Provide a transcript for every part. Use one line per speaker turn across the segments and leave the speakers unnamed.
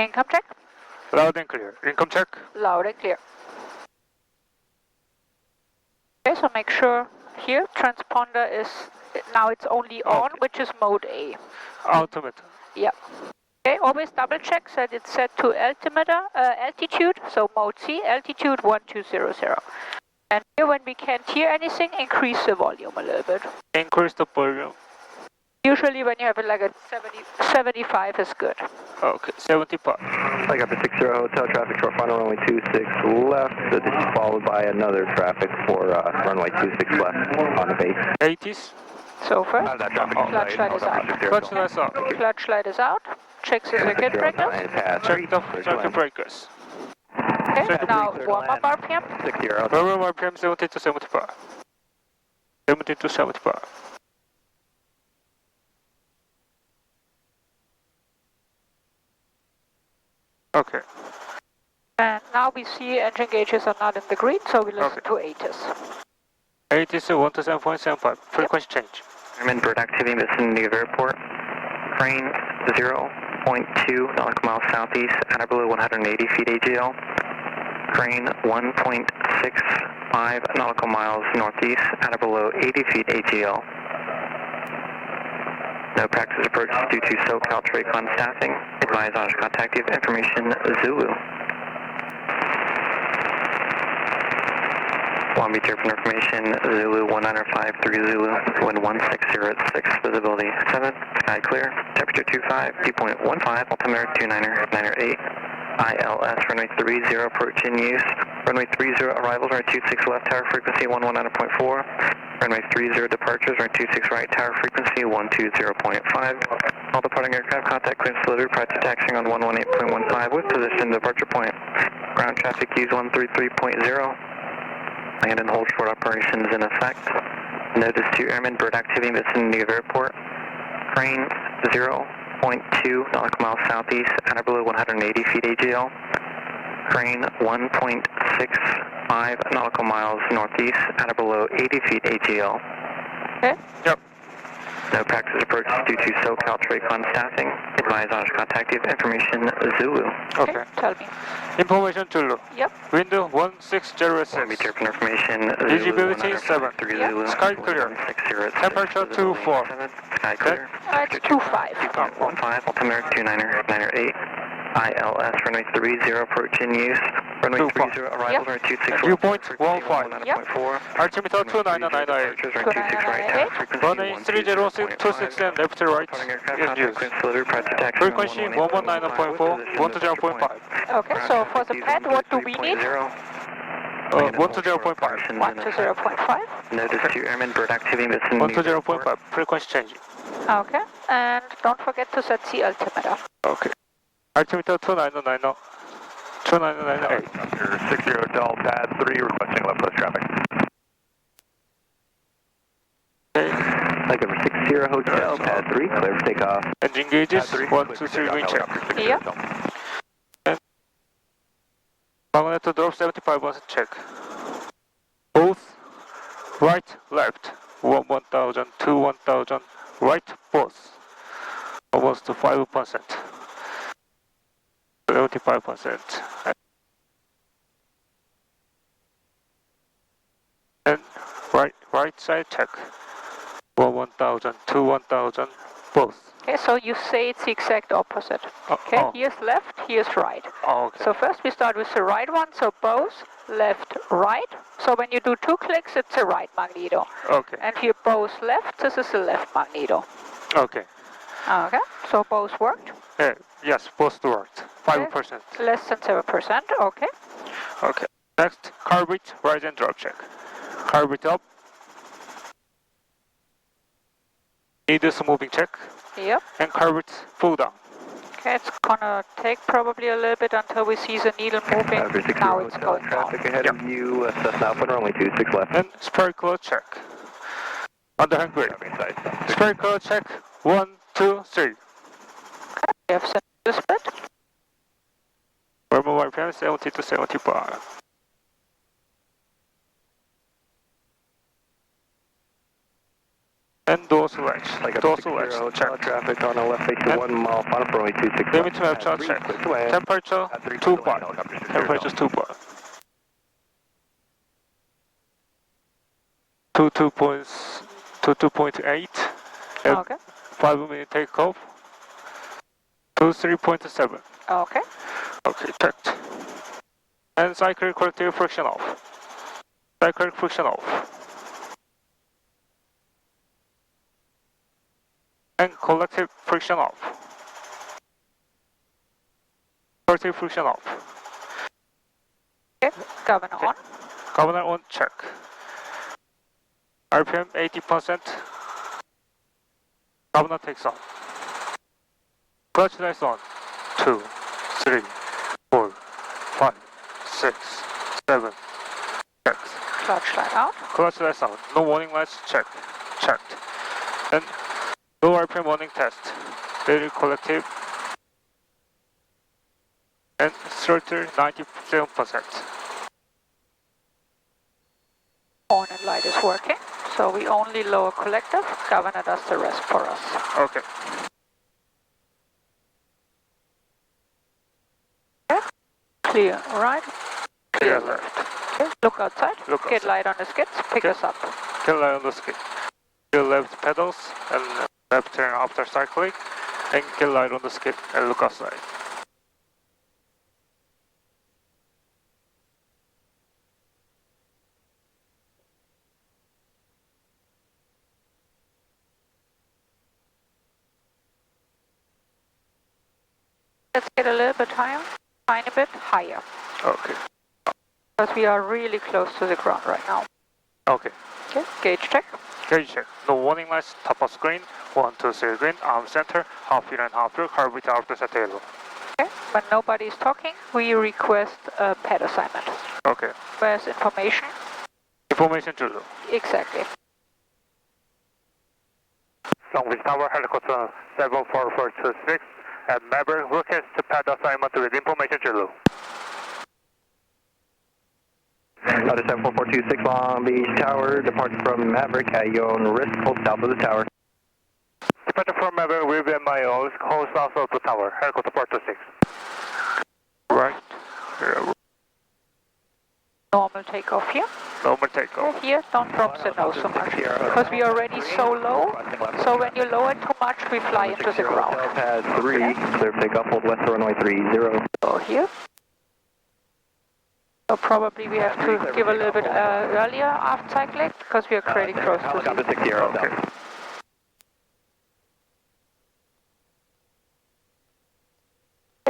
Income check.
Loud and clear. Income check.
Loud and clear. Okay, so make sure here transponder is, now it's only on, which is mode A.
Altimeter.
Yeah. Okay, always double check that it's set to altimeter, altitude, so mode C, altitude 1200. And here when we can't hear anything, increase the volume a little bit.
Increase the volume.
Usually when you have it like a 75 is good.
Okay, 75.
I got the 60 hotel traffic short final runway 26 left. So this is followed by another traffic for runway 26 left on the base.
80s.
So first,
clutch
light is out.
Clutch lights out.
Clutch light is out. Check the circuit breakers.
Check the circuit breakers.
Okay, now warm up RPM.
60
Warm up RPM 70 to 75. 70 to 75. Okay.
And now we see engine gauges are not in the green, so we listen to ATIS.
ATIS 127.75. Frequency change.
Bird activity vicinity of airport. Crane 0.2 nautical miles southeast at or below 180 feet AGL. Crane 1.65 nautical miles northeast at or below 80 feet AGL. No practice approach due to SoCal Tracon staffing. Advise on contact you information Zulu. Long Beach Airport information Zulu 1953 Zulu, wind 160 at 6, visibility 7, sky clear, temperature 25, dew point 15, altimeter 298, ILS runway 30 approach in use, runway 30 arrivals, runway 26 left tower frequency 119.4, runway 30 departures, runway 26 right tower frequency 120.5, all departing aircraft contact clearance delivered prior to taxiing on 118.15 with position departure point, ground traffic use 133.0, land and hold short operations in effect. Notice to airmen bird activity vicinity of airport. Crane 0.2 nautical miles southeast at or below 180 feet AGL. Crane 1.65 nautical miles northeast at or below 80 feet AGL.
Okay.
Yep.
No practice approach due to SoCal Tracon staffing. Advise on contact you information Zulu.
Okay.
Tell me.
Information Zulu.
Yep.
Window 1606.
Information
Visibility 7.
Yep.
Sky clear. Temperature 24.
Sky clear.
It's 25.
2.15, altimeter 298. ILS runway 30 approach in use. Runway 30 arrivals, runway 26
Dew point 15. Altimeter 29998.
29998.
Runway 3026 and left to right in use. Frequency 119.4, 120.5.
Okay, so for the pad, what do we need?
120.5.
120.5.
Notice to airmen bird activity vicinity.
120.5. Frequency changing.
Okay, and don't forget to set the altimeter.
Okay. Altimeter 29990. 29998.
60 Hotel Pad 3 requesting left west traffic.
Okay.
Like over 60 Hotel Pad 3, clear for takeoff.
Engine gauges 1, 2, 3, wind check.
Yep.
Magneto drop 75 was a check. Both right, left. 1000, 1000, right, both. Almost to 5%. 75%. And right side check. 1000, 1000, both.
Okay, so you say it's the exact opposite. Okay, here's left, here's right.
Okay.
So first we start with the right one, so both left, right. So when you do 2 clicks, it's a right magneto.
Okay.
And here both left, this is the left magneto.
Okay.
Okay, so both worked?
Yes, both worked. 5%.
Less than 7%, okay.
Okay. Next, car beat, rise and drop check. Car beat up. Needles moving check.
Yep.
And car beat full down.
Okay, it's gonna take probably a little bit until we see the needle moving. Now it's going down.
Traffic ahead of you, Cessna Alpha, runway 26 left.
And spherical check. Underhand grid. Spherical check. 1, 2, 3.
Okay, we have set the split.
Thermal RPM 70 to 75. And dorsal edge. Dorsal edge, check.
Traffic on the left face to 1 mile, final for runway 26.
Limit to map chart, check. Temperature, 2 bar. Temperature's 2 bar. 2.8.
Okay.
5-minute takeoff. 3.7.
Okay.
Okay, checked. And cyclic collective friction off. Cyclic friction off. And collective friction off. Collective friction off.
Okay. Governor on.
Governor on, check. RPM 80%. Governor takes on. Clutch lights on. 2, 3, 4, 5, 6, 7. Checked.
Clutch light out.
Clutch lights on. No warning lights, check. Checked. And low RPM warning test. Very collective. And structure 97%.
Horn and light is working. So we only lower collective. Governor does the rest for us.
Okay.
Okay. Clear right.
Clear left.
Okay. Look outside.
Look
Get
outside.
light on the skids. Pick us up.
Get light on the skid. Get left pedals and left turn after cycling. And get light on the skid and look outside.
Let's get a little bit higher. Tiny bit higher.
Okay.
Because we are really close to the ground right now.
Okay.
Okay. Gauge check.
Gauge check. No warning lights, top of screen. 1, 2, 3 green, arm center, half field and half field, carburetor after setelo.
Okay. When nobody is talking, we request a pad assignment.
Okay.
Where's information?
Information Zulu.
Exactly.
Longbeach Tower, helicopter 74426 at Maverick, request to pad assignment with information Zulu.
Helicopter 74426 Long Beach Tower, departs from Maverick at your own risk, hold south of the tower.
Departure from Maverick with MIO, hold south of the tower, helicopter 426. Right.
Normal takeoff here.
Normal takeoff.
Here, don't drop the nose so much. Because we are already so low. So when you lower too much, we fly into the ground.
Pad 3, clear takeoff, hold west runway 30.
So here. So probably we have to give a little bit earlier after cycling because we are pretty close to
Helicopter
the...
60.
Okay.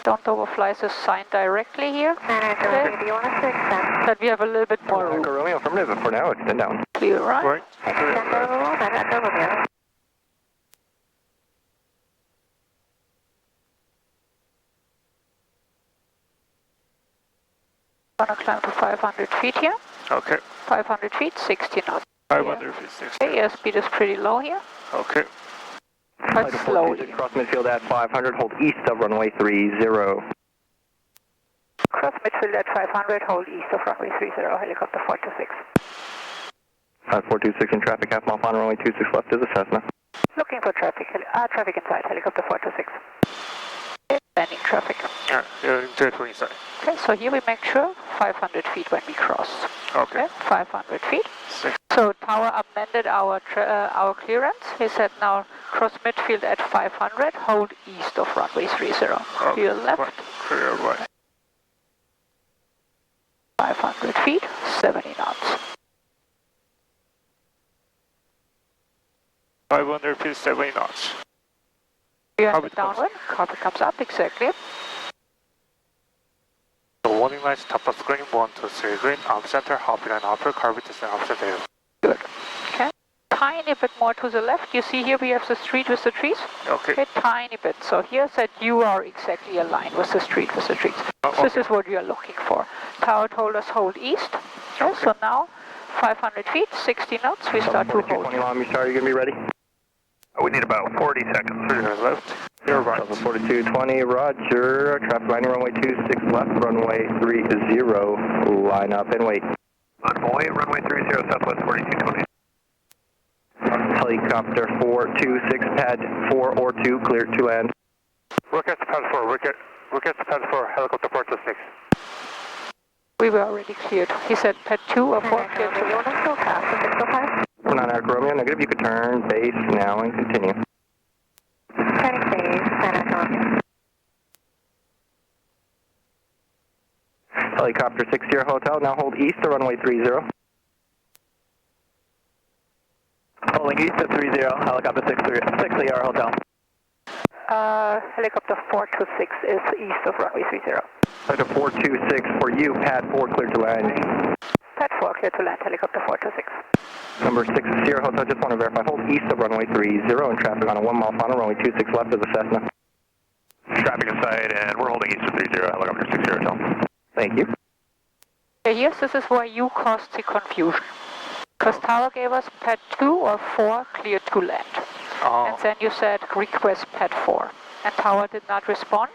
Don't overfly the sign directly here. Okay. That we have a little bit more room.
Romeo, affirmative, for now, extend down.
Clear, right?
Right.
Gonna climb to 500 feet here.
Okay.
500 feet, 60 knots.
500 feet, 60.
Okay, airspeed is pretty low here,
Okay.
but slowly.
Cross midfield at 500, hold east of runway 30.
Cross midfield at 500, hold east of runway 30, helicopter 426.
426 in traffic, half mile final runway 26 left is a Cessna.
Looking for traffic, traffic inside, helicopter 426. Okay, landing traffic.
Yeah, into inside.
Okay, so here we make sure 500 feet when we cross.
Okay.
500 feet.
Six.
So tower amended our clearance. He said now cross midfield at 500, hold east of runway 30. Clear left.
Right. Clear right.
500 feet, 70 knots.
500 feet, 70 knots.
We are
Carpet comes
downwind. Carpet comes up, exactly.
So warning lights, top of screen, 1, 2, 3 green, arm center, half field and half field, carburetor and arm center.
Good. Okay. Tiny bit more to the left. You see here we have the street with the trees.
Okay.
Okay, tiny bit. So here said you are exactly aligned with the street with the trees.
Okay.
This is what we are looking for. Tower told us hold east. Okay, so now 500 feet, 60 knots, we start to hold.
20 Long Beach Tower, you gonna be ready?
We need about 40 seconds. Clear left. Clear right.
4220, roger. Traffic lining runway 26 left, runway 30. Line up and wait.
Runway 30, southwest 4220.
Helicopter 426, pad 4 or 2, clear to land.
Rocket pad 4, rocket pad 4, helicopter 426.
We were already cleared. He said pad 2 or 4 cleared to land.
9 Echo Romeo, negative, you could turn base now and continue.
Turning base, 9 Echo Romeo.
Helicopter 60 Hotel, now hold east to runway 30. Holding east to 30, helicopter 60 Hotel.
Helicopter 426 is east of runway 30.
Helicopter 426 for you, pad 4 clear to land.
Pad 4 clear to land, helicopter 426.
Number 60 Hotel, just want to verify, hold east of runway 30 and traffic on a 1 mile final, runway 26 left of the Cessna.
Traffic inside, and we're holding east of 30, helicopter 60 Hotel.
Thank you.
Okay, yes, this is where you caused the confusion. Because tower gave us pad 2 or 4 clear to land. And then you said request pad 4. And tower did not respond.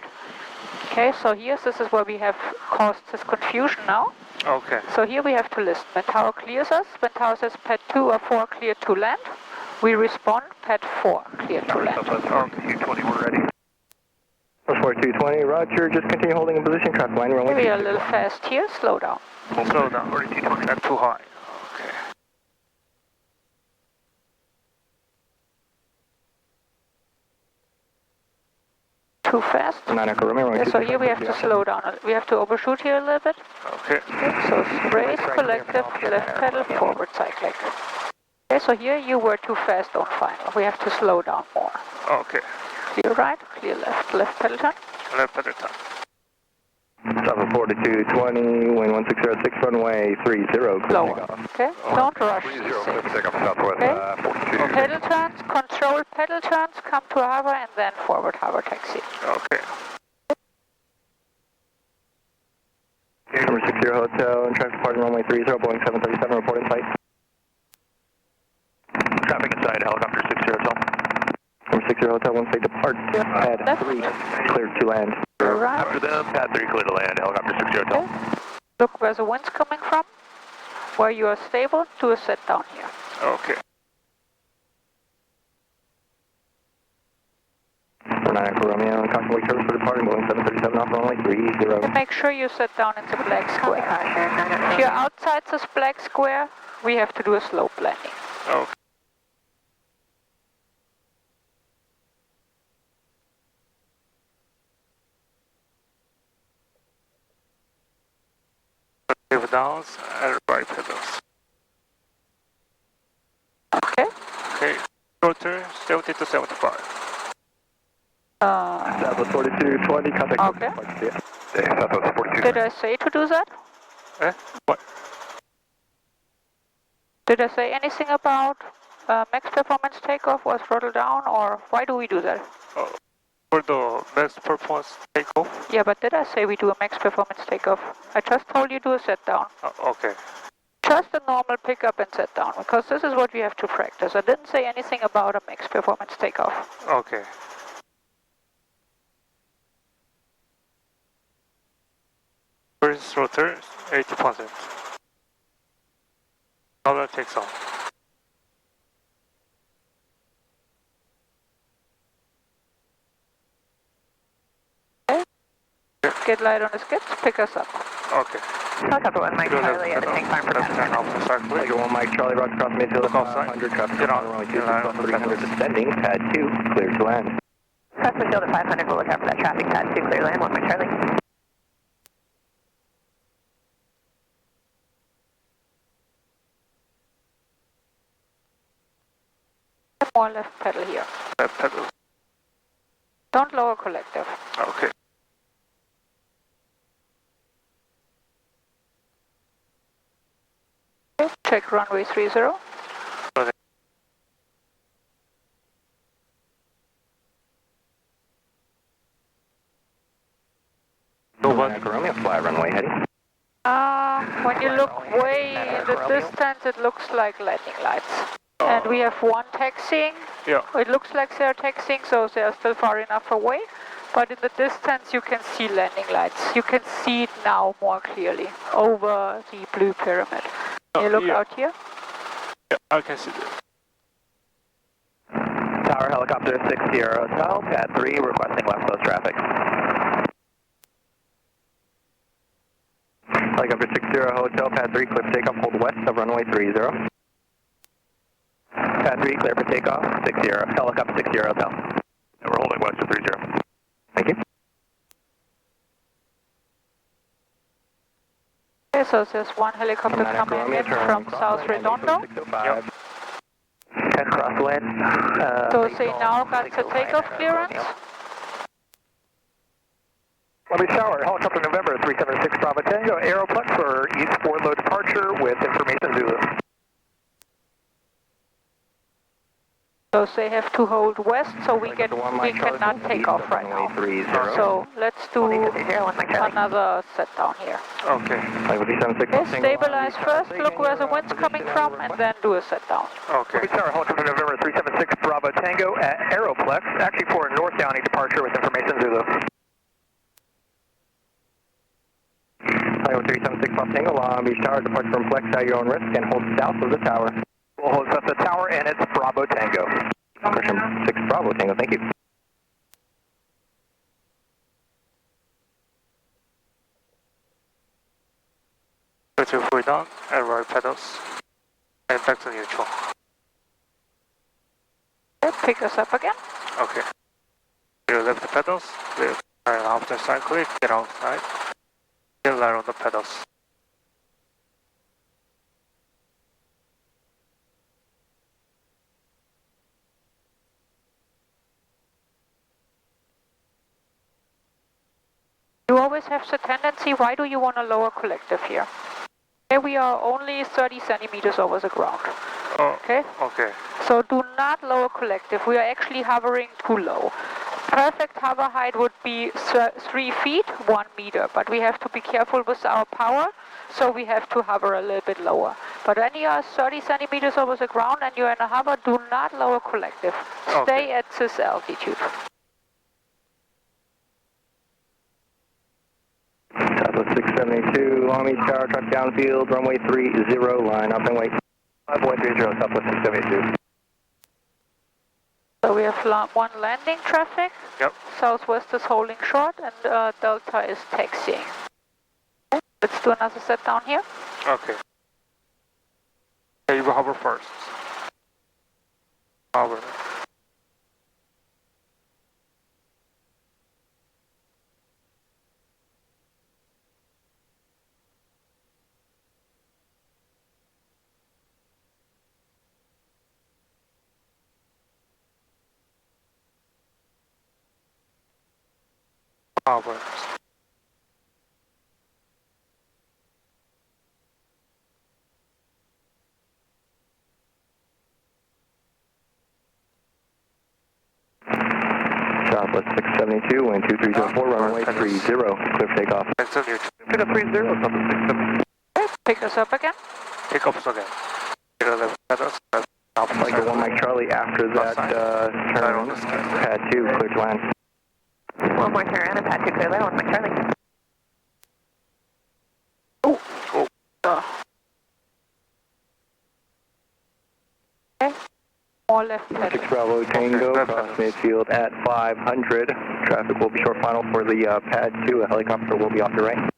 Okay, so here, this is where we have caused this confusion now.
Okay.
So here we have to listen. When tower clears us, when tower says pad 2 or 4 clear to land, we respond pad 4 clear to land.
Okay. 220, we're ready.
4220, roger, just continue holding in position, traffic line, runway
We are a little fast here, slow down.
Slow down. 4220. That's too high. Okay.
Too fast.
9 Echo Romeo, runway
Yeah, so here we have to slow down. We have to overshoot here a little bit.
Okay.
Okay, so raise, collective, left pedal, forward cycling. Okay, so here you were too fast on final. We have to slow down more.
Okay.
Clear right, clear left, left pedal turn.
Left pedal turn.
Southern 4220, wind 1606, runway 30, clear
Slower.
takeoff.
Okay, don't rush.
30, clear takeoff southwest,
Okay.
42.
Pedal turns, control pedal turns, come to harbor and then forward harbor taxi.
Okay.
Number 60 Hotel, and traffic departing runway 30, Boeing 737, report in sight.
Traffic inside, helicopter 60 Hotel.
Number 60 Hotel, once they depart, pad 3, clear to land.
Right.
After them, pad 3 clear to land, helicopter 60 Hotel.
Okay. Look where the wind's coming from. Where you are stable, do a set down here.
Okay.
9 Echo Romeo, and caution wake service for departing, Boeing 737 off runway 30.
And make sure you set down in the black square. If you're outside this black square, we have to do a slope landing.
Okay. Leave downs and right pedals.
Okay.
Okay. Rotor 70 to 75.
Southwest 4220, contact.
Okay.
Southwest 42.
Did I say to do that?
What?
Did I say anything about max performance takeoff or throttle down, or why do we do that?
For the best performance takeoff?
Yeah, but did I say we do a max performance takeoff? I just told you do a set down.
Okay.
Just a normal pickup and set down, because this is what we have to practice. I didn't say anything about a max performance takeoff.
Okay. First rotor, 80%. Dollar takes off.
Okay. Get light on the skids, pick us up.
Okay.
Helicopter 1 Mike Charlie at the tank farm for
Left turn
passenger.
off the start clear.
Tiger 1 Mike Charlie, roger cross midfield,
Look offside.
500, traffic
Get on.
runway
Get on
26
the
300,
pedals.
descending, pad 2, clear to land.
Crosswind field at 500, we'll look out for that traffic pad 2, clear land, 1 Mike Charlie.
More left pedal here.
Left pedal.
Don't lower collective.
Okay.
Okay. Check runway 30.
Echo Romeo, fly runway heading.
When you look way in the distance, it looks like landing lights. And we have one taxiing.
Yeah.
It looks like they're taxiing, so they are still far enough away. But in the distance, you can see landing lights. You can see it now more clearly over the blue pyramid. Can you look
Yeah.
out here?
Yeah, I can see this.
helicopter 60 Hotel, pad 3, requesting left close traffic. Helicopter 60 Hotel, pad 3, clear for takeoff, hold west of runway 30. Pad 3, clear for takeoff, 60, helicopter 60 Hotel.
And we're holding west of 30.
Thank you.
Okay, so there's one helicopter coming in from South Redondo.
Yep.
Head crosswind.
So they now got the takeoff clearance.
Long Beach Tower, helicopter November 376 Bravo Tango, Aeroplex for East Fort Low departure with information Zulu.
So they have to hold west, so we cannot take off right now. So let's do another set down here.
Okay.
Okay, stabilize first, look where the wind's coming from, and then do a set down.
Okay.
Long Beach Tower, helicopter November 376 Bravo Tango at Aeroplex, actually for North Downey departure with information Zulu.
Tango 376 Bravo Tango, Long Beach Tower, depart from Flex at your own risk and hold south of the tower.
We'll hold south of the tower and it's Bravo Tango.
Cushion 6 Bravo Tango, thank you.
Go to fully down and right pedals. And back to neutral.
Okay, pick us up again.
Okay. You lift the pedals, lift after side click, get outside. Get light on the pedals.
You always have the tendency, why do you want a lower collective here? Here we are only 30 centimeters over the ground.
Oh,
Okay?
okay.
So do not lower collective. We are actually hovering too low. Perfect hover height would be 3 feet, 1 meter, but we have to be careful with our power, so we have to hover a little bit lower. But when you are 30 centimeters over the ground and you're in a hover, do not lower collective. Stay
Okay.
at this altitude.
Southwest 672, Long Beach Tower, truck downfield, runway 30, line up and wait.
5.30, Southwest 672.
So we have one landing traffic.
Yep.
Southwest is holding short and Delta is taxiing. Okay, let's do another set down here.
Okay. Okay, you will hover first. Hover. Hover.
Southwest 672, wind 2304, runway 30, clear for takeoff.
And so neutral.
Pick up 30, Southwest 672.
Okay, pick us up again.
Pick up again. Get a left pedals. Left
Like the 1 Mike Charlie after that turn, pad 2, clear to land.
One more turn, and pad 2 clear, 1 Mike Charlie.
Okay, more left pedal.
6 Bravo Tango, cross midfield at 500. Traffic will be short final for the pad 2. A helicopter will be off your right.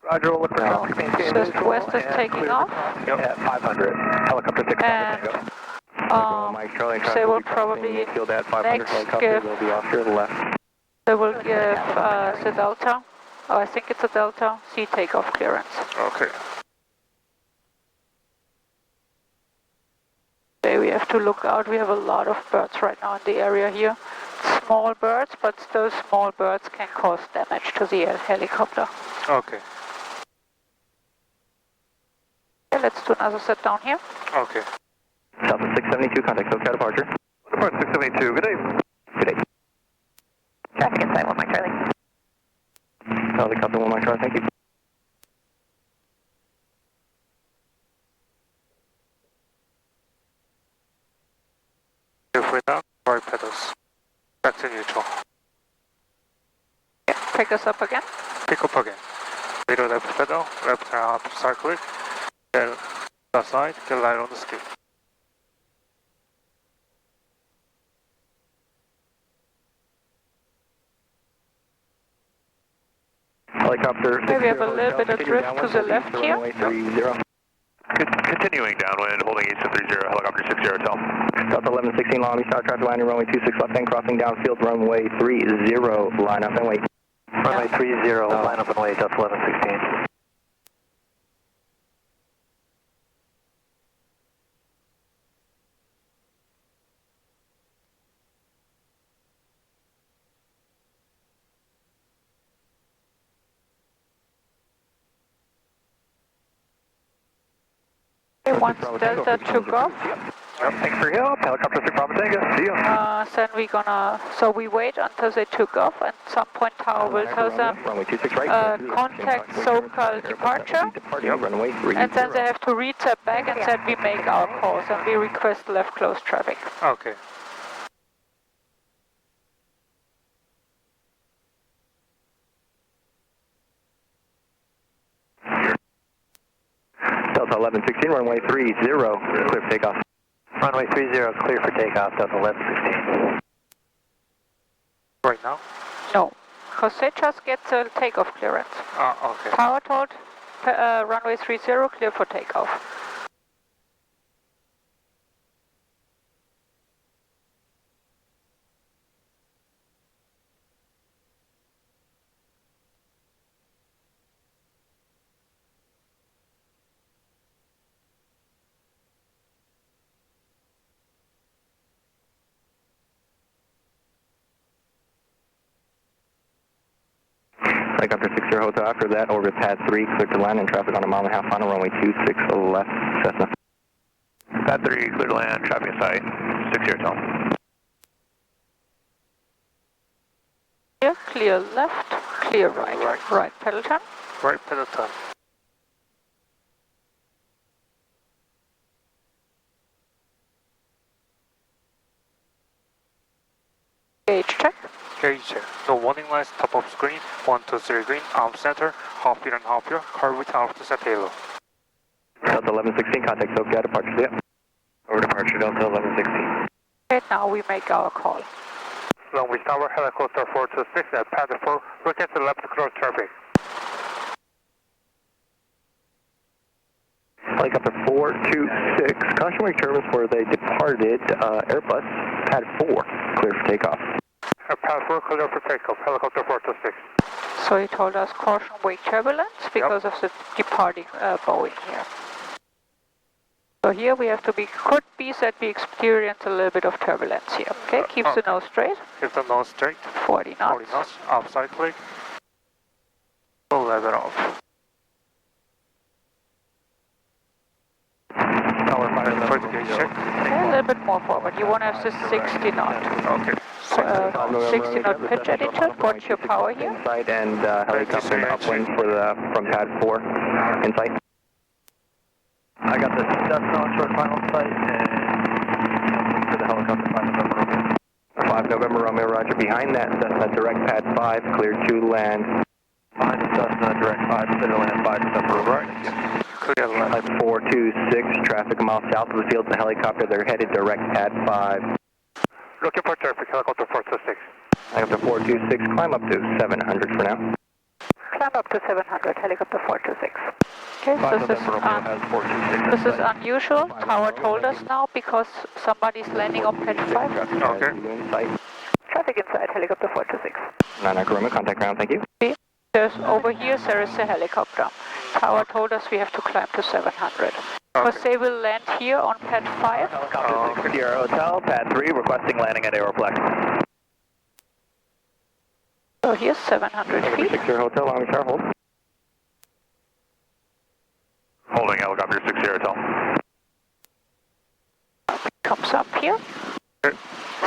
Roger, we'll look for traffic maintain
West is taking off.
Yep.
at 500. Helicopter 6
And
Mike Charlie,
they
traffic
will
will be crossing
probably
midfield at 500.
next
Helicopter
give-
will be off your left.
they will give the Delta, oh, I think it's a Delta, C takeoff clearance.
Okay.
Okay, we have to look out. We have a lot of birds right now in the area here. Small birds, but those small birds can cause damage to the helicopter.
Okay.
Okay, let's do another set down here.
Okay.
Southwest 672, contact SoCal departure.
Depart 672, good day.
Good day.
Traffic inside 1 Mike Charlie.
Helicopter 1 Mike Charlie, thank you.
Halfway down, right pedals. Back to neutral.
Yeah, pick us up again.
Pick up again. Middle left pedal, left turn up, side click. Then left side, get light on the skid.
helicopter.
Okay, we have a little bit of drift to the left here.
Runway 30.
Continuing downwind, holding east to 30, helicopter 60 hotel.
Delta 1116, Long Beach, Tower, traffic landing, runway 26 left hand, crossing downfield, runway 30, line up and wait.
Runway 30, line up and wait, Delta 1116.
Okay, once Delta took off,
Thanks for your help. Helicopter 3 Bravo Tango. See you.
then we're gonna, so we wait until they took off, and at some point Tower will tell them,
Runway 26 right.
contact so-called departure,
Runway 30.
and then they have to reset back, and then we make our calls, and we request left close traffic.
Okay.
Delta 1116, runway 30, clear for takeoff.
Runway 30, clear for takeoff, Delta 1116.
Right now?
No, because they just get the takeoff clearance.
Okay.
Tower told runway 30 clear for takeoff.
Helicopter 60 Hotel, after that, orbit pad 3, clear to land and traffic on a mile and a half final, runway 26 left, Cessna.
Pad 3, clear to land, traffic in sight, 60 hotel.
Clear left, clear right. Right pedal turn.
Right pedal turn.
Gauge check.
Gauge check. No warning lights, top of screen, 1, 2, 3 green, arm center, half year and half year, car with half to set halo.
Delta 1116, contact SoCal, departure, yeah.
Over departure, Delta 1116.
Okay, now we make our call.
Long Beach Tower, helicopter 426 at pad 4, request left close traffic.
Helicopter 426, caution wake turbines where they departed, Airbus, pad 4, clear for takeoff.
Pad 4, clear for takeoff, helicopter 426.
So he told us caution wake turbulence because of the departing Boeing here. So here we have to be, could be that we experience a little bit of turbulence here. Okay, keep the nose straight.
Keep the nose straight.
40 knots.
40 knots, outside click. We'll level off.
Tower 5,
For the gauge check.
Okay, a little bit more forward. You want to have this 60 knot.
Okay.
60 knot pitch attitude. Watch your power here.
Insight and helicopter upwind from pad 4, insight.
I got the Cessna on short final sight and for the helicopter 5 November Romeo.
5 November Romeo, roger. Behind that Cessna, direct pad 5, clear to land.
Behind the Cessna, direct 5, clear to land 5 November
Right. Clear left.
Flight 426, traffic a mile south of the field, the helicopter, they're headed direct pad 5.
Looking for traffic, helicopter 426.
Helicopter 426, climb up to 700 for now.
Climb up to 700, helicopter 426. Okay, so this is unusual. Tower told us now because somebody's landing on pad 5.
Okay.
Traffic inside, helicopter 426.
9 Romeo, contact ground, thank you.
There's over here, there is a helicopter. Tower told us we have to climb to 700. Because they will land here on pad 5.
Helicopter 60 Hotel, pad 3, requesting landing at Aeroplex.
So here's 700 feet.
60 Hotel, long tower, hold.
Holding helicopter 60 hotel.
Comes up here.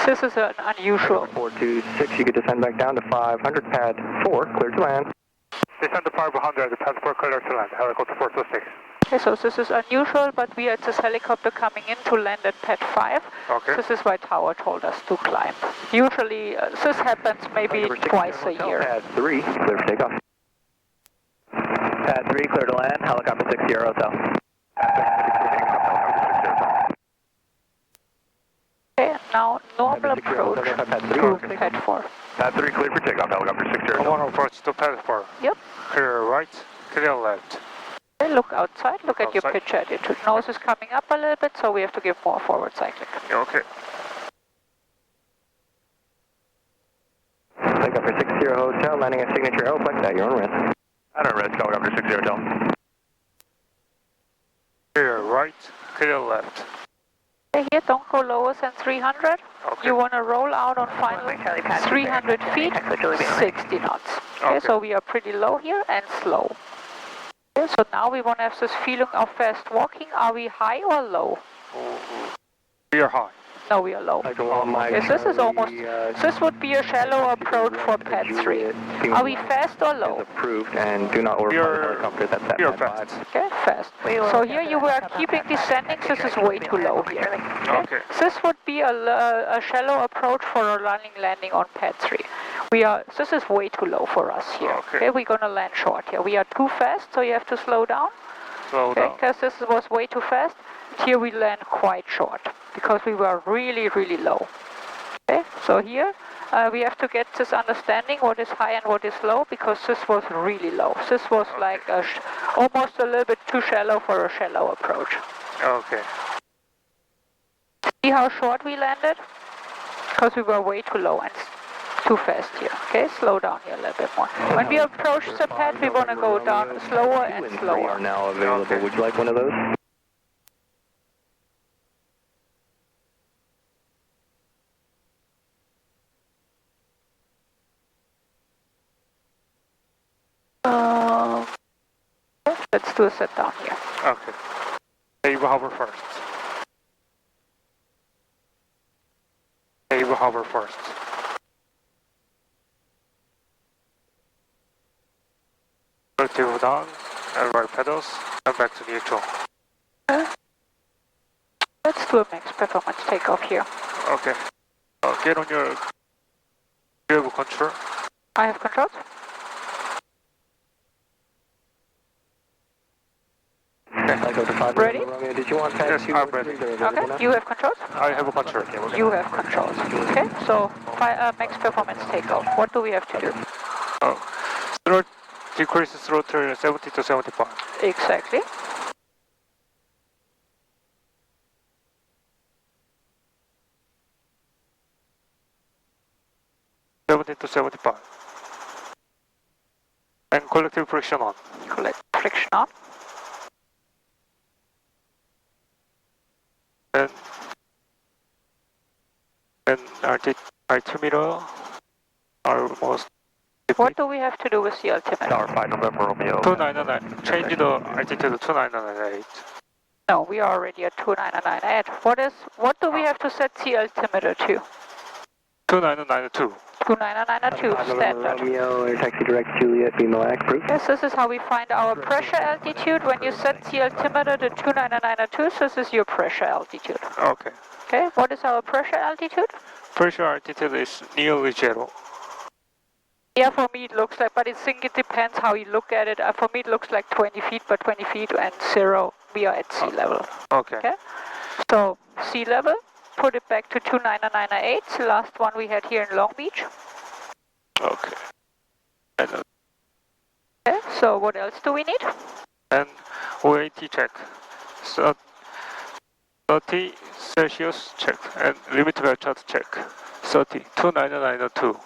This is an unusual.
426, you could descend back down to 500, pad 4, clear to land.
Descend to 500, pad 4, clear to land, helicopter 426.
Okay, so this is unusual, but we are at this helicopter coming in to land at pad 5.
Okay.
This is why Tower told us to climb. Usually, this happens maybe twice a year.
Pad 3, clear for takeoff.
Pad 3, clear to land, helicopter 60 Hotel.
Okay, now normal approach to pad 4.
Pad 3 clear for takeoff, helicopter 60.
I want to approach to pad 4.
Yep.
Clear right, clear left.
Okay, look outside, look at your
Outside.
pitch attitude. Nose is coming up a little bit, so we have to give more forward cycling.
Yeah, okay.
Helicopter 60 Hotel, landing at Signature Aeroplex at your own risk.
At our risk, helicopter 60 hotel.
Clear right, clear left.
Okay, here, don't go lower than 300.
Okay.
You want to roll out on final 300 feet, 60 knots. Okay, so we are pretty low here and slow. Okay, so now we want to have this feeling of fast walking. Are we high or low?
We are high.
No, we are low. Yes, this is almost, this would be a shallow approach for pad 3. Are we fast or low?
Approved and do not overfly the helicopter that's at
We are
pad 5.
fast.
Okay, fast. So here you were keeping descending, this is way too low here.
Okay.
This would be a shallow approach for a running landing on pad 3. This is way too low for us here.
Okay.
We're gonna land short here. We are too fast, so you have to slow down.
Slow down.
Because this was way too fast. Here we land quite short because we were really, really low. Okay, so here we have to get this understanding what is high and what is low because this was really low. This was like almost a little bit too shallow for a shallow approach.
Okay.
See how short we landed? Because we were way too low and too fast here. Okay, slow down here a little bit more. When we approach the pad, we want to go down slower and
We
slower.
are now available. Would you like one of those?
Let's do a sit down here.
Okay. You will hover first. You will hover first. Relative down, and right pedals, and back to neutral.
Okay. Let's do a max performance takeoff here.
Okay. Get on your... You have control.
I have controls. Ready?
Did you want pad
Yes,
2
I'm ready.
Okay, you have controls?
I have a control.
You have controls. Okay, so max performance takeoff. What do we have to do?
Throttle decreases throttle 70 to 75.
Exactly.
To 75. And collective friction on.
Collect friction on.
And altimeter are almost...
What do we have to do with the altimeter?
Tower 5 November Romeo.
299. Change the altitude to 2998.
No, we are already at 2998. What do we have to set the altimeter to?
2992.
2992 standard.
Romeo, air taxi direct Juliet, BMO approved.
Yes, this is how we find our pressure altitude. When you set the altimeter to 2992, this is your pressure altitude.
Okay.
Okay, what is our pressure altitude?
Pressure altitude is nearly zero.
Yeah, for me it looks like, but I think it depends how you look at it. For me it looks like 20 feet, but 20 feet and zero, we are at sea level.
Okay.
Okay, so sea level, put it back to 2998, the last one we had here in Long Beach.
Okay. And,
Okay, so what else do we need?
and OAT check. So 30 Celsius check and limit velocity check. 30, 2992.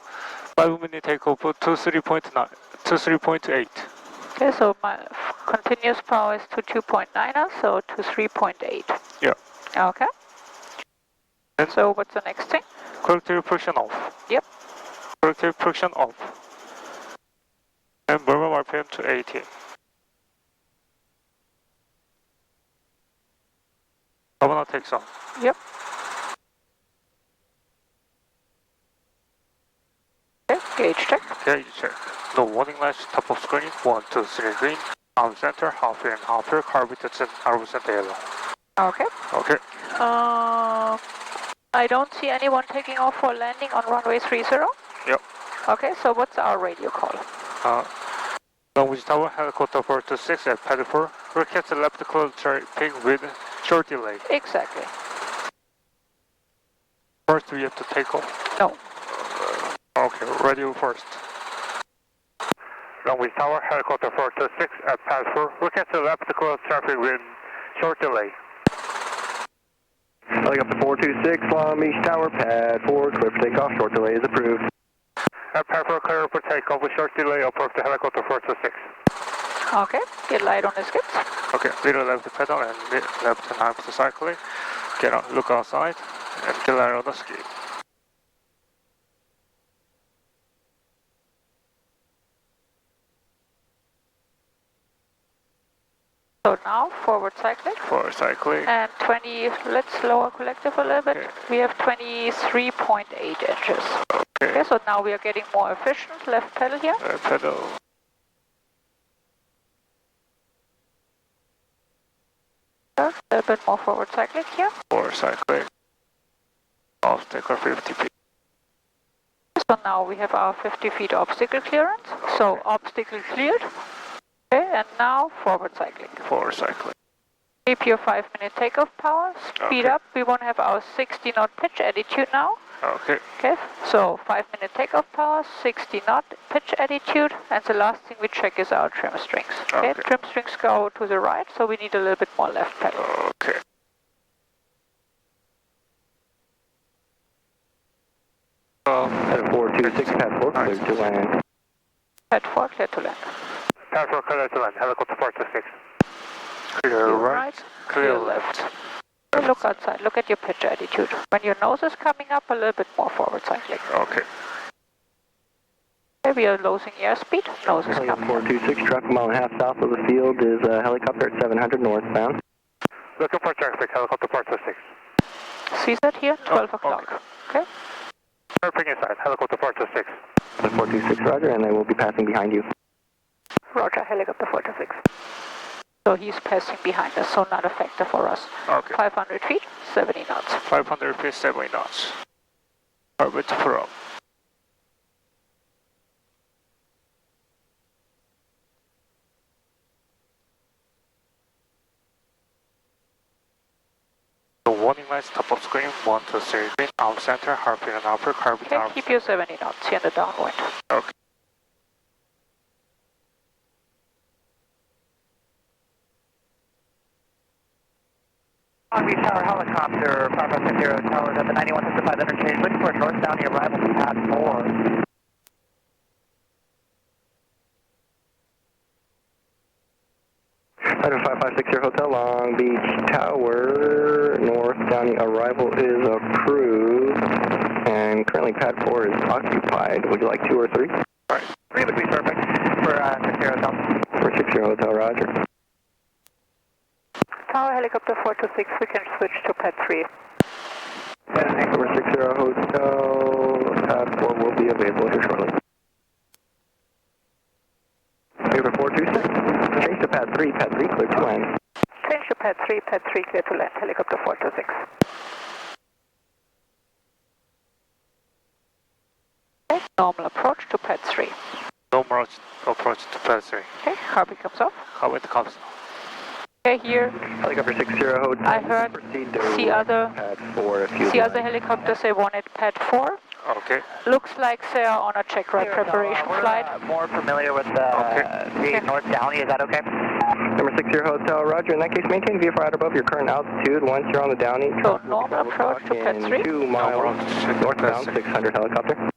5-minute takeoff to 3.9, to 3.8.
Okay, so my continuous power is to 2.9, so to 3.8.
Yeah.
Okay.
And
So what's the next thing?
collective friction off.
Yep.
Collective friction off. And minimum RPM to 80. Governor takes on.
Yep. Okay, gauge check.
Gauge check. No warning lights, top of screen, 1, 2, 3 green, arm center, half in, half here, carburetor, 100% yellow.
Okay.
Okay.
I don't see anyone taking off for landing on runway 30.
Yep.
Okay, so what's our radio call?
Long Tower, helicopter 426 at pad 4, request left closure ping with short delay.
Exactly.
First we have to take off.
No.
Okay, radio first.
Long Beach Tower, helicopter 426 at pad 4. Look at the left to close traffic with short delay.
Helicopter 426, Long Beach Tower, pad 4, clear for takeoff, short delay is approved.
At pad 4, clear for takeoff with short delay, approach the helicopter 426.
Okay, get light on the skids.
Okay, little left the pedal and left and hamster cycling. Get on, look outside and get light on the ski.
So now forward cycling.
Forward cycling.
And 20, let's lower collective a little bit.
Okay.
We have 23.8 inches.
Okay.
Okay, so now we are getting more efficient. Left pedal here.
Pedal.
A little bit more forward cycling here.
Forward cycling. Obstacle 50 feet.
So now we have our 50 feet obstacle clearance. So obstacle cleared. Okay, and now forward cycling.
Forward cycling.
Keep your 5-minute takeoff power. Speed
Okay.
up. We want to have our 60 knot pitch attitude now.
Okay.
Okay, so 5-minute takeoff power, 60 knot pitch attitude, and the last thing we check is our trim strings. Okay,
Okay.
trim strings go to the right, so we need a little bit more left pedal.
Okay.
Pad 426, pad 4, clear to land.
Pad 4, clear to land.
Pad 4, clear to land, helicopter 426.
Clear right. Clear left.
Okay, look outside, look at your pitch attitude. When your nose is coming up, a little bit more forward cycling.
Okay.
Okay, we are losing airspeed, nose is
Helicopter
coming up.
426, traffic mile and a half south of the field is a helicopter at 700 northbound.
Looking for traffic, helicopter 426.
See that here? 12 o'clock. Okay.
Surfing inside, helicopter 426.
426, roger, and they will be passing behind you.
Roger, helicopter 426. So he's passing behind us, so not a factor for us.
Okay.
500 feet, 70 knots.
500 feet, 70 knots. Orbit probe. The warning lights, top of screen, 1, 2, 3, green, arm center, harping and upper, carbon
Okay,
arms.
keep your 70 knots here in the downwind.
Okay.
Long Beach Tower helicopter, 550 Tower at the 9165 interchange, looking for a north down the arrival to pad 4.
Item 5560 Hotel, Long Beach Tower, North Downey arrival is approved, and currently pad 4 is occupied. Would you like 2 or 3?
3 would be perfect for 60 Hotel.
For 60 Hotel, roger.
Tower helicopter 426, we can switch to pad 3.
Over 60 Hotel, pad 4 will be available here shortly. Over 426, change to pad 3, clear to land.
Change to pad 3, clear to land, helicopter 426. Okay, normal approach to pad 3.
No more approach to pad 3.
Okay, Harvey comes off.
How it comes now?
Okay, here,
Helicopter 60 Hotel,
I heard
proceed
the
to
other,
pad 4 if you
the other
like.
helicopters, they wanted pad 4.
Okay.
Looks like they are on a check ride preparation flight.
More familiar with the North Downey, is that okay?
Number 60 Hotel, roger. In that case, maintain VFR at above your current altitude. Once you're on the Downey,
So normal approach to pad 3.
2 miles northbound, 600 helicopter.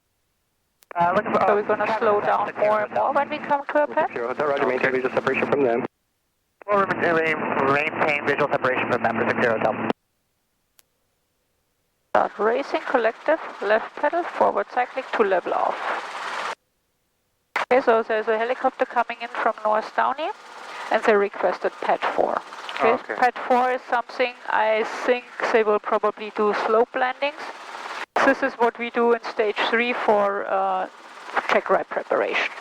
So we're going to slow down more and more when we come to a pad.
60 Hotel, roger. Maintain visual separation from them.
We'll maintain visual separation from them for 60 Hotel.
Start racing collective, left pedal, forward cycling to level off. Okay, so there's a helicopter coming in from North Downey, and they requested pad 4. Okay,
Okay.
pad 4 is something I think they will probably do slope landings. This is what we do in stage 3 for check ride preparation.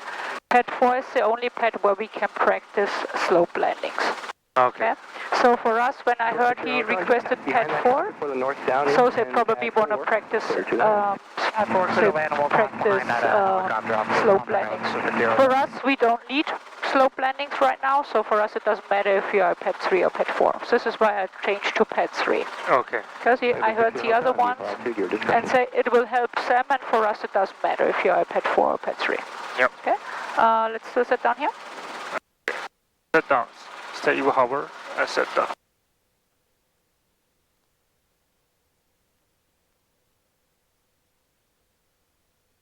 Pad 4 is the only pad where we can practice slope landings.
Okay.
So for us, when I heard he requested pad 4,
For the North Downey.
so they
and
probably
pad
want to
4.
practice
Clear to land.
slope landings. For us, we don't need slope landings right now, so for us it doesn't matter if you are pad 3 or pad 4. So this is why I changed to pad 3.
Okay.
Because I heard the other ones and say it will help SAM, and for us it doesn't matter if you're a pad 4 or pad 3.
Yep.
Okay, let's still set down here.
Set down. Stay even hover and set down.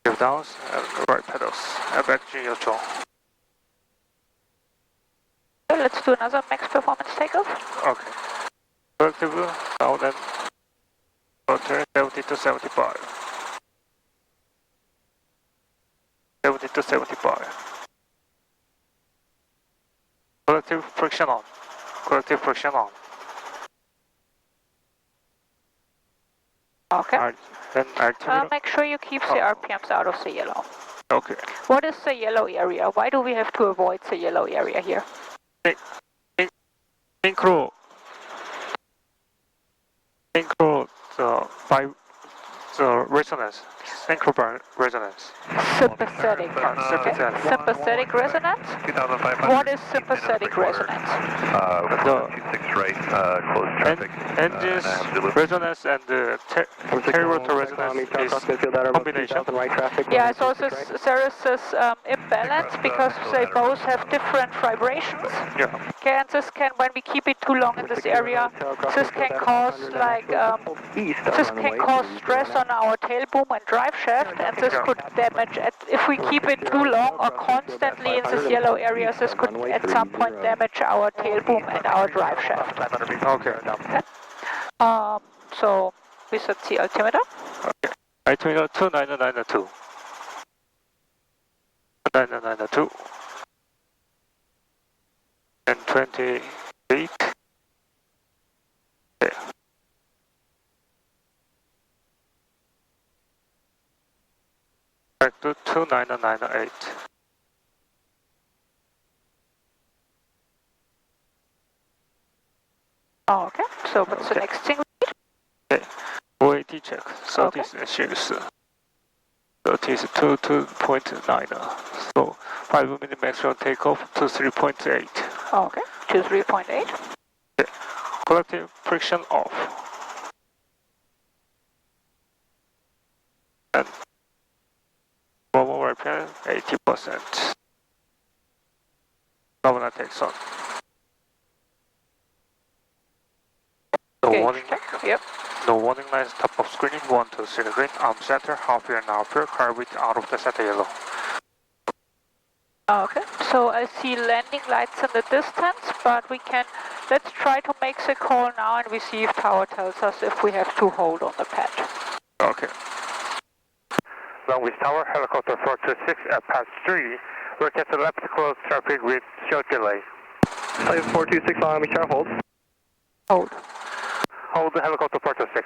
Give down and right pedals and back to neutral.
Okay, let's do another max performance takeoff.
Okay. Collective down and turn 70 to 75. 70 to 75. Collective friction on. Collective friction on.
Okay.
Then altimeter.
Make sure you keep the RPMs out of the yellow.
Okay.
What is the yellow area? Why do we have to avoid the yellow area here?
Synchro by the resonance. Synchro by resonance.
Sympathetic.
Sympathetic.
Sympathetic resonance?
2500.
What is sympathetic resonance?
426 right, close traffic.
Engines, resonance, and the rotor resonance is combination.
Yeah, so there is this imbalance because they both have different vibrations.
Yeah.
Okay, and this can, when we keep it too long in this area, this can cause stress on our tail boom and drive shaft, and this could damage, if we keep it too long or constantly in this yellow area, this could at some point damage our tail boom and our drive shaft.
Okay.
So we set the altimeter.
Okay. Altimeter 2992. 2992. And 28. Okay. Back to 2998.
Oh, okay. So what's the next thing?
Okay. OAT check. 30 issues. 30 is 2.9. So 5 minute maximum takeoff to 3.8.
Oh, okay. To 3.8.
Okay. Collective friction off. And normal RPM 80%. Governor takes on. The warning,
Yep.
the warning lights top of screening 1 to 3 green, arm center, half year and half year, car width out of the center yellow.
Okay, so I see landing lights in the distance, but let's try to make the call now and we see if tower tells us if we have to hold on the pad.
Okay.
Long Beach Tower, helicopter 426 at pad 3. Look at the left close traffic with short delay.
426 Long Beach Tower, hold.
Hold.
Hold the helicopter 426.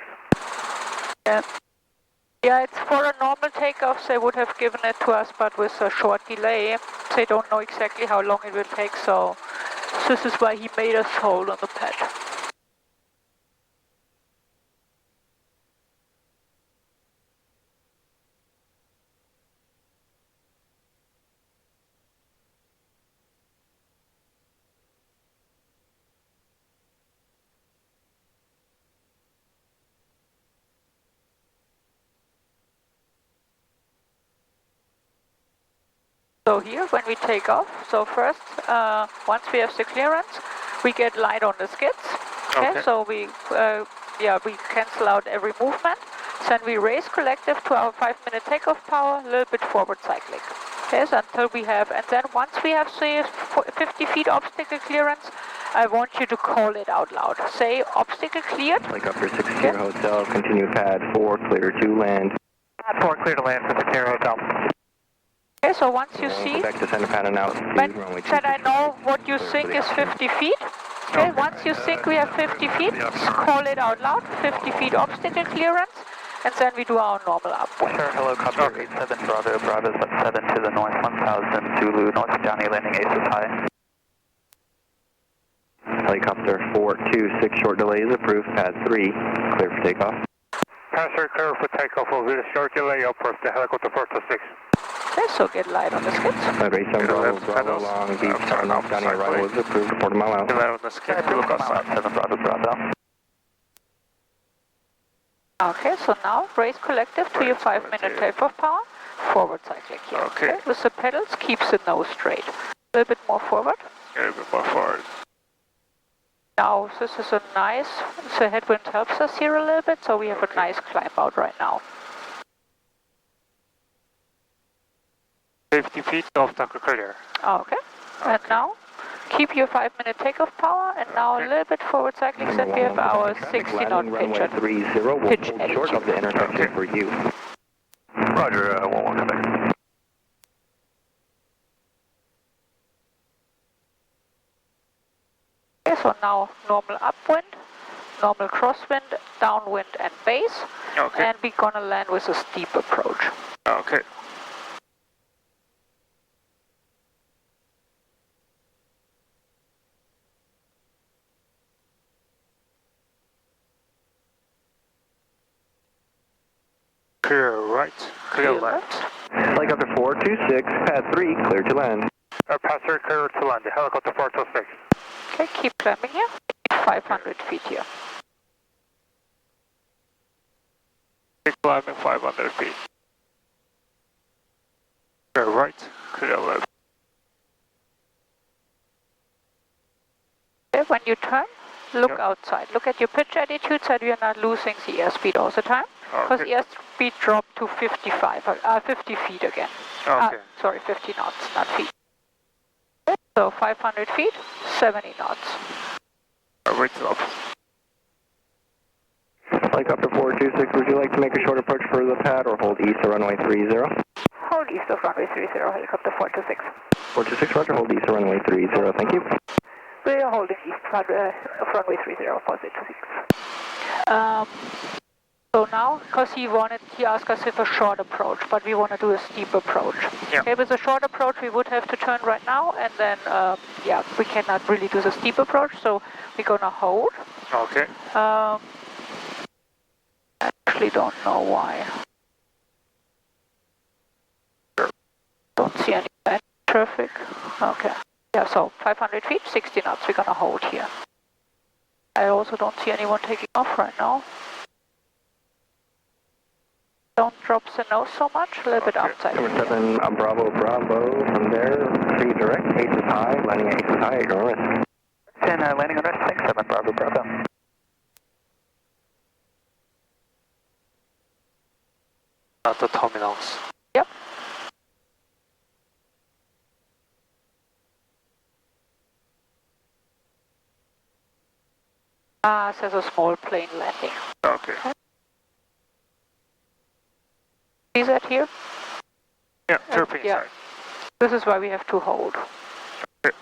Yeah, it's for a normal takeoff, they would have given it to us, but with a short delay, they don't know exactly how long it will take, so this is why he made us hold on the pad. So here, when we take off, so first, once we have the clearance, we get light on the skids. Okay. So we cancel out every movement. Then we raise collective to our 5-minute takeoff power, a little bit forward cycling. Okay, so until we have, and then once we have, say, 50 feet obstacle clearance, I want you to call it out loud. Say, obstacle cleared.
Helicopter 6 Sierra Hotel, continue pad 4, clear to land.
Pad 4, clear to land for the Sierra Hotel.
Okay, so once you see,
Back to center pad and out.
that I know what you think is 50 feet. Okay, once you think we have 50 feet, call it out loud, 50 feet obstacle clearance, and then we do our normal upwind.
Sure, helicopter 87 Bravo, Bravo 7 to the north, 1000 Zulu, north Downey landing, ACES high.
Helicopter 426, short delay is approved, pad 3, clear for takeoff.
Passenger clear for takeoff will be a short delay, approach the helicopter 426.
Okay, so get light on the skids.
Race on Bravo, Long Beach, Tower, north Downey arrival is approved, quarter mile out.
Get light on the skid, look outside.
7 Bravo, Bravo.
Okay, so now raise collective to your 5-minute takeoff power. Forward cycling here.
Okay.
With the pedals, keeps the nose straight. A little bit more forward.
A little bit more forward.
Now this is a nice, the headwind helps us here a little bit, so we have a nice climb out right now.
50 feet off Tucker clear.
Okay, and now keep your 5-minute takeoff power, and now a little bit forward cycling, so we have our 60 knot pitch at
runway 30, we'll
pitch
hold short of the intersection for you.
Roger, 11 Quebec.
Okay, so now normal upwind, normal crosswind, downwind and base,
Okay.
and we're gonna land with a steep approach.
Okay. Clear right, clear left.
Helicopter 426, pad 3, clear to land.
Passenger clear to land, helicopter 426.
Okay, keep climbing here, 500 feet here.
Keep climbing 500 feet. Clear right, clear left.
Okay, when you turn, look outside. Look at your pitch attitude so you are not losing the airspeed all the time. Because
Okay.
airspeed dropped to 50 feet again.
Okay.
Sorry, 50 knots, not feet. Okay, so 500 feet, 70 knots.
Right up.
Helicopter 426, would you like to make a short approach for the pad or hold east of runway 30?
Hold east of runway 30, helicopter 426.
426, roger, hold east of runway 30, thank you.
We are holding east of runway 30, 426. So now, because he asked us if a short approach, but we want to do a steep approach.
Yeah.
Okay, with a short approach, we would have to turn right now, and then, yeah, we cannot really do the steep approach, so we're gonna hold.
Okay.
I actually don't know why. Don't see any bad traffic. Okay. Yeah, so 500 feet, 60 knots, we're gonna hold here. I also don't see anyone taking off right now. Don't drop the nose so much, a little bit outside.
Number 7, Bravo, from there, 3 direct, 8 is high, landing at 8 is high, ignore risk.
10, landing on rest, thanks, 7, Bravo.
At the terminals.
Yep. It says a small plane landing.
Okay.
See that here?
Yeah, chirping
yeah.
side.
This is why we have to hold.
Okay.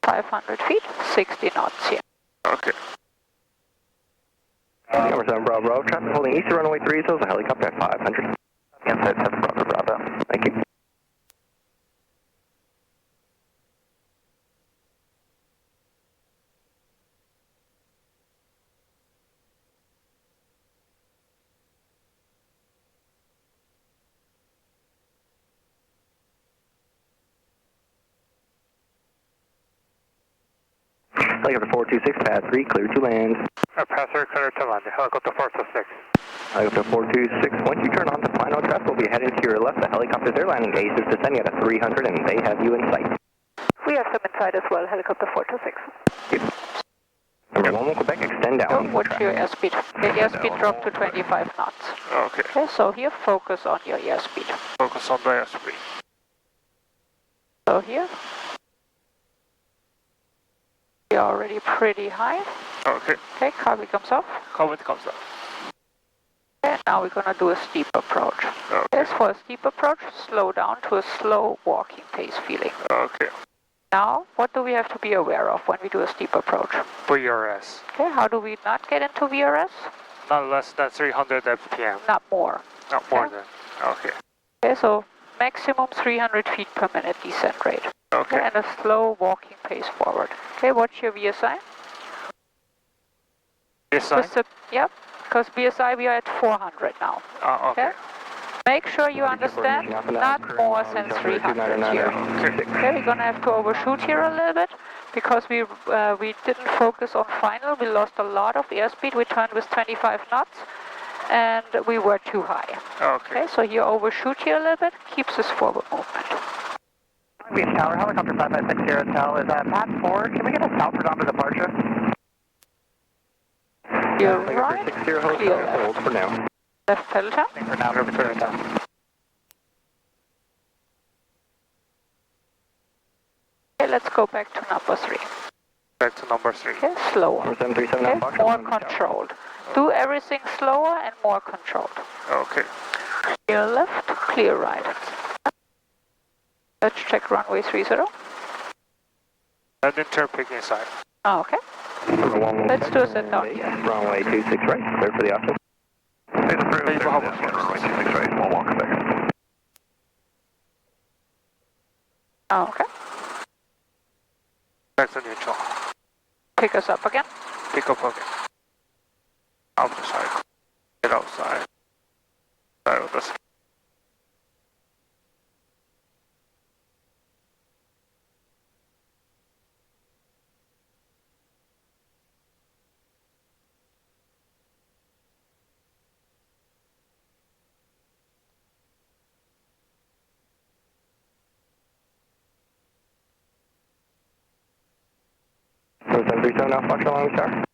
500 feet, 60 knots here.
Okay.
Number 7, Bravo, traffic holding east of runway 30, so the helicopter at 500.
Inside 7, Bravo.
Thank you. Helicopter 426, pad 3, clear to land.
Passenger clear to land, helicopter 426.
Helicopter 426, once you turn on the final traffic, will be heading to your left. The helicopter they're landing Ace is descending at a 300 and they have you in sight.
We have some inside as well, helicopter 426.
Yep. Number 1, Quebec, extend down.
Oh, what's your airspeed? The airspeed dropped to 25 knots.
Okay.
Okay, so here, focus on your airspeed.
Focus on the airspeed.
So here, we are already pretty high.
Okay.
Okay, carbon comes off.
Comment comes up.
And now we're gonna do a steep approach.
Okay.
Yes, for a steep approach, slow down to a slow walking pace feeling.
Okay.
Now, what do we have to be aware of when we do a steep approach?
VRS.
Okay, how do we not get into VRS?
Not less than 300 FPM.
Not more.
Not more
Okay.
than. Okay.
Okay, so maximum 300 feet per minute descent rate.
Okay.
And a slow walking pace forward. Okay, what's your VSI?
This side?
Yep, because VSI we are at 400 now.
Okay.
Make sure you understand, not more than 300 here.
Okay.
Okay, we're gonna have to overshoot here a little bit because we didn't focus on final. We lost a lot of airspeed. We turned with 25 knots, and we were too high.
Okay.
Okay, so you overshoot here a little bit, keeps this forward movement.
Long Beach Tower, helicopter 5560 Hotel is path 4. Can we get a southward onto departure?
You're right,
60
clear
Hotel,
left.
hold for now.
Left pedal down.
For now,
Left pedal down.
Okay, let's go back to number 3.
Back to number 3.
Okay, slower.
737
Okay,
Fox,
more
Long Beach Tower.
controlled. Do everything slower and more controlled.
Okay.
Clear left, clear right. Let's check runway 30.
And then turn pig inside.
Oh, okay. Let's do a set down here.
Runway 26 right, clear for the option.
Hey, Bahama first.
Oh, okay.
Back to neutral.
Pick us up again.
Pick up again. Outside. Get outside. Side of the sky.
So 737 now, Fox, Long Beach Tower.